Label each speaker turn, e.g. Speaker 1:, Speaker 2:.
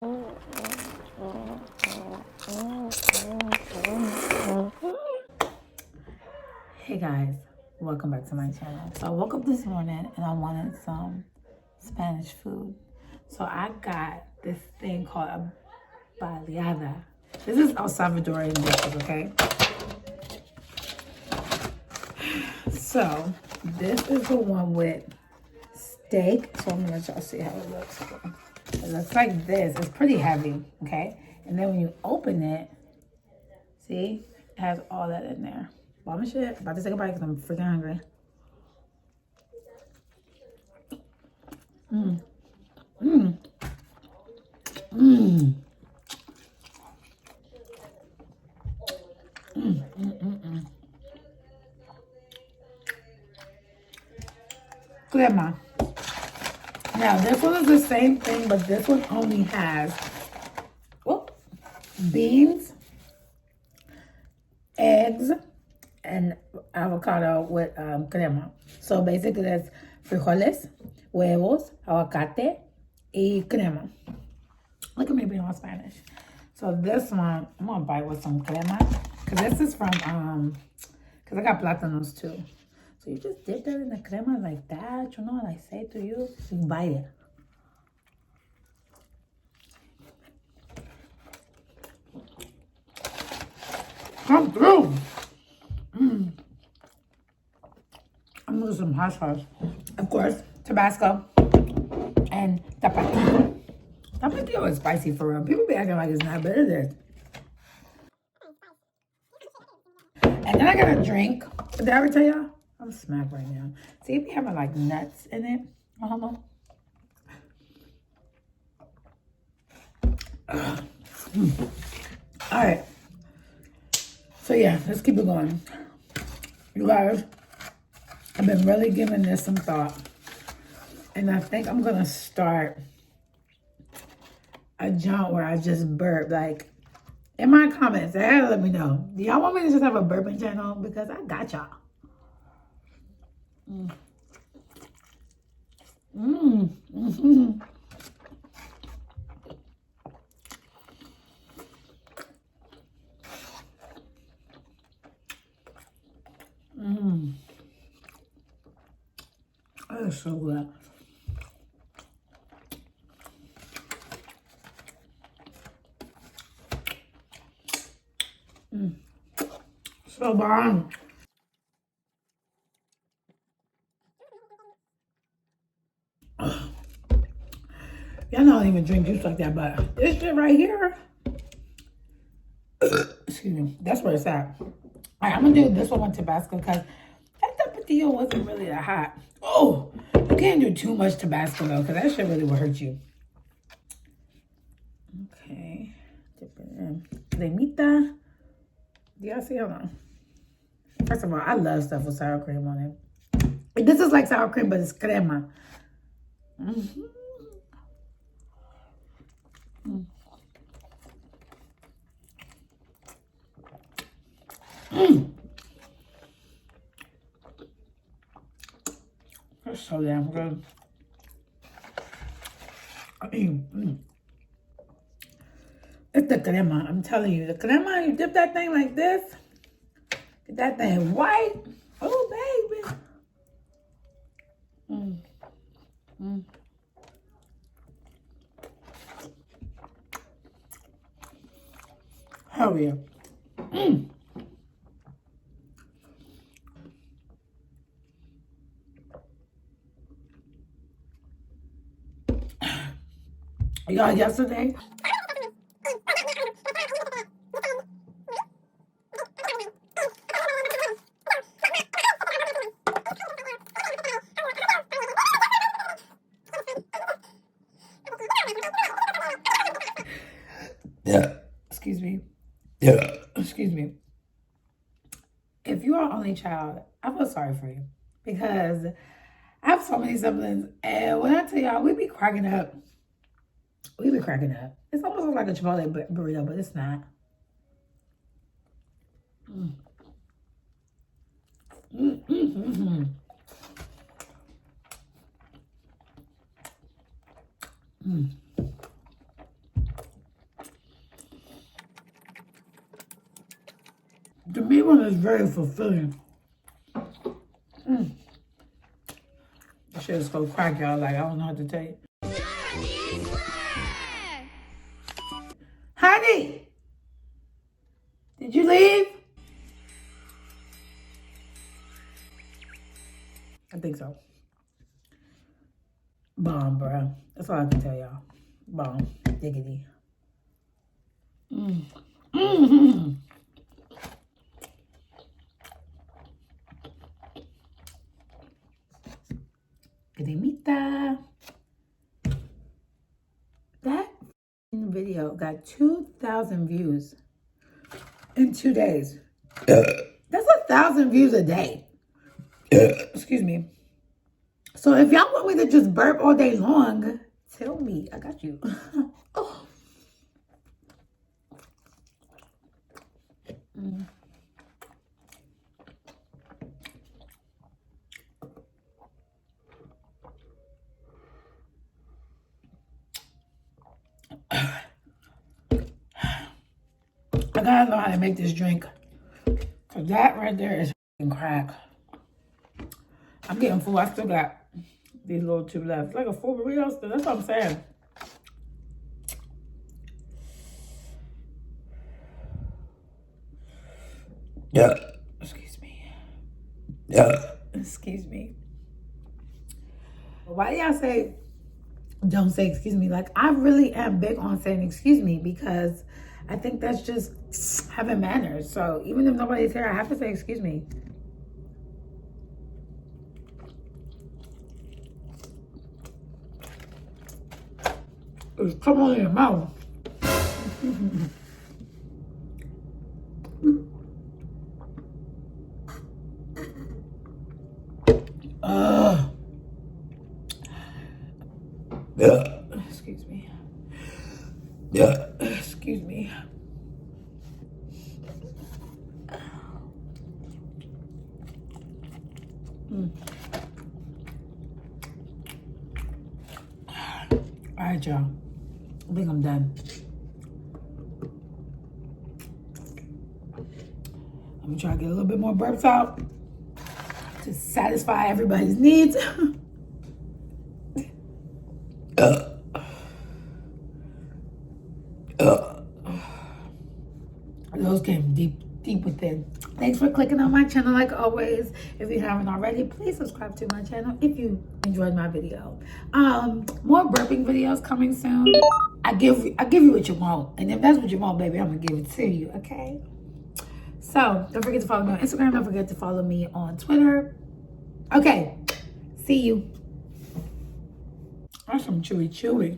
Speaker 1: Hey guys, welcome back to my channel. So I woke up this morning and I wanted some Spanish food. So I got this thing called a Baleada. This is El Salvadorian dishes, okay? So this is the one with steak. So I'm gonna let y'all see how it looks. It looks like this. It's pretty heavy, okay? And then when you open it, see, it has all that in there. Bomb shit. About to take a bite because I'm freaking hungry. Mmm. Mmm. Mmm. Crema. Now this one is the same thing, but this one only has beans, eggs, and avocado with crema. So basically that's frijoles, huevos, aguacate, y crema. Look at me being all Spanish. So this one, I'm gonna bite with some crema. Cause this is from, cause I got plátanos too. So you just dip that in the crema like that, you know what I say to you? You bite it. Come through. I'm gonna do some hot sauce. Of course, Tabasco and tapatio. Tapatio is spicy for real. People be acting like it's not, but it is. And then I got a drink. Did I ever tell y'all? I'm smacked right now. See if you having like nuts in it. All right. So yeah, let's keep it going. You guys, I've been really giving this some thought. And I think I'm gonna start a jaunt where I just burp. Like, in my comments, they had to let me know. Do y'all want me to just have a burping channel? Because I got y'all. That is so good. So bomb. Y'all don't even drink juice like that, but this shit right here, excuse me, that's where it's at. All right, I'm gonna do this one with Tabasco because that tapatio wasn't really that hot. Oh, you can't do too much Tabasco though, because that shit really will hurt you. Okay, dip it in. Cremita. Do y'all see? Hold on. First of all, I love stuff with sour cream on it. This is like sour cream, but it's crema. That's so damn good. I mean, it's the crema. I'm telling you, the crema. You dip that thing like this, get that thing white. Oh baby. Hell yeah. Y'all, yesterday, excuse me. Excuse me. If you are only child, I feel sorry for you because I have so many siblings, and when I tell y'all, we be cracking up. We be cracking up. It's almost like a Chipotle burrito, but it's not. The meat one is very fulfilling. Mm. This shit is so crack, y'all. Like, I don't know how to tell you. Honey! Did you leave? I think so. Bomb, bro. That's all I can tell y'all. Bomb. Diggity. Mm-hmm. Cremita. That video got 2,000 views in 2 days. That's 1,000 views a day. Excuse me. So if y'all want me to just burp all day long, tell me. I got you. Oh. I gotta know how to make this drink. Cause that right there is crack. I'm getting full. I still got these little two left. It's like a full burrito still. That's what I'm saying. Yeah. Excuse me. Yeah. Excuse me. Why do y'all say, don't say excuse me? Like, I really am big on saying excuse me because I think that's just having manners. So even if nobody's here, I have to say excuse me. It's come on in your mouth. Yeah. Excuse me. Yeah. Excuse me. All right, y'all. I think I'm done. I'm gonna try to get a little bit more burps out to satisfy everybody's needs. Those came deep within. Thanks for clicking on my channel like always. If you haven't already, please subscribe to my channel if you enjoyed my video. More burping videos coming soon. I give you what you want. And if that's what you want, baby, I'm gonna give it to you, okay? So don't forget to follow me on Instagram. Don't forget to follow me on Twitter. Okay, see you. That's some chewy.